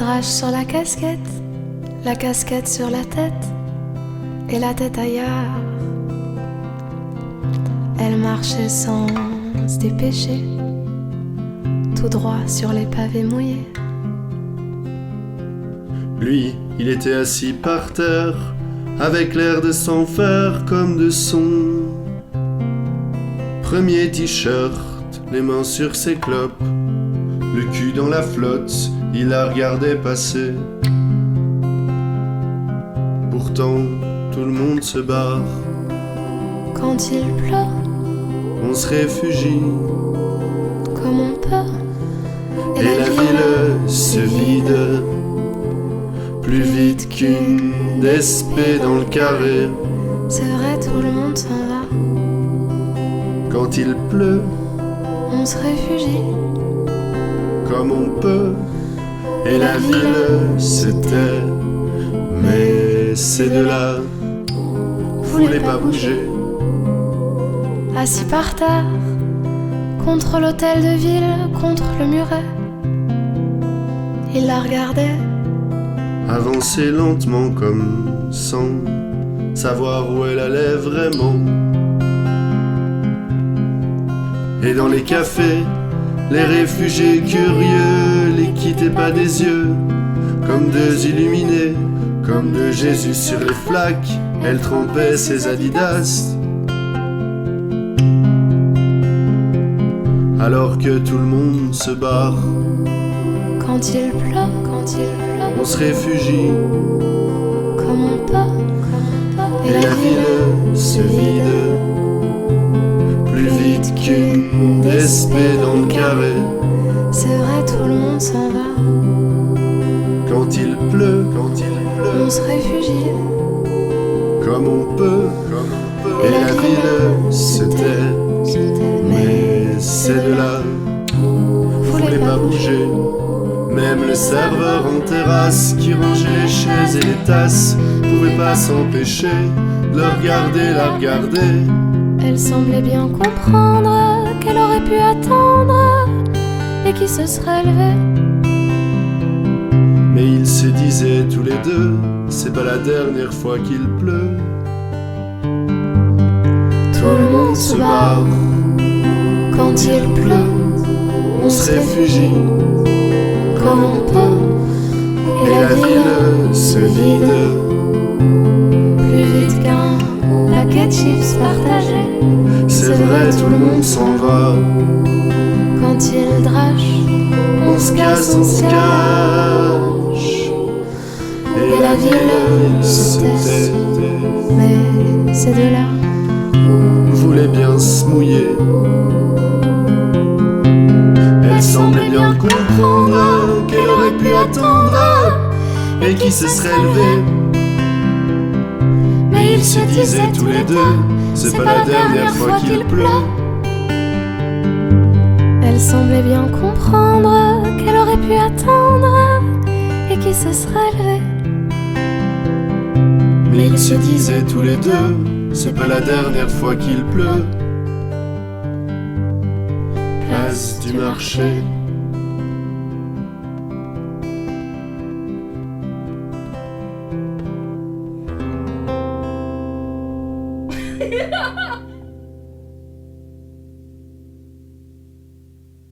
drache sur la casquette sur la tête, et la tête ailleurs. Elle marchait sans se dépêcher, tout droit sur les pavés mouillés. Lui, il était assis par terre, avec l'air de s'en faire comme de son premier t-shirt, les mains sur ses clopes, le cul dans la flotte, il la regardait passer. Pourtant, tout le monde se barre. Quand il pleut, On se réfugie, comme on peut, et la ville se vide, plus vite qu'une DSP dans le carré. c'est vrai, tout le monde s'en va. Quand il pleut, On se réfugie, comme on peut, et la ville se tait. Mais ces deux-là voulaient pas bouger. assis par terre, contre l'hôtel de ville, contre le muret. Il la regardait, Avancer lentement comme sans savoir où elle allait vraiment. Et dans les cafés, les réfugiés curieux les quittaient pas des yeux, comme deux illuminés, comme de Jésus sur les flaques, elle trempait ses Adidas. Alors que tout le monde se barre, quand il pleut, on se réfugie, comme on peut, et la ville se vide, plus vite qu'une DSP dans le carré. c'est vrai, tout le monde s'en va. Quand il pleut, On se réfugie, comme on peut, et la ville se tait. Mais ces deux-là voulaient pas bouger. Même le serveur en terrasse qui rangeait les chaises et les tasses pouvait pas s'empêcher de la regarder. elle semblait bien comprendre qu'elle aurait pu attendre et qui se serait levée. Mais ils se disaient tous les deux, c'est pas la dernière fois qu'il pleut. Tout le monde se barre, quand il pleut, On se réfugie, comme on peut, et la ville se vide, plus vite qu'un paquet de chips partagé. c'est vrai, tout le monde s'en va. Quand il drache, On se casse, et la ville se tait. mais ces deux-là Voulait bien se mouiller. Elle semblait bien comprendre qu'elle aurait pu attendre et qui se serait levée. Mais ils se disaient tous les deux, c'est pas la dernière fois qu'il pleut. elle semblait bien comprendre qu'elle aurait pu attendre et qui se serait levée. Mais ils se disaient tous les deux, c'est pas la dernière fois qu'il pleut. Place du marché. Ha ha ha!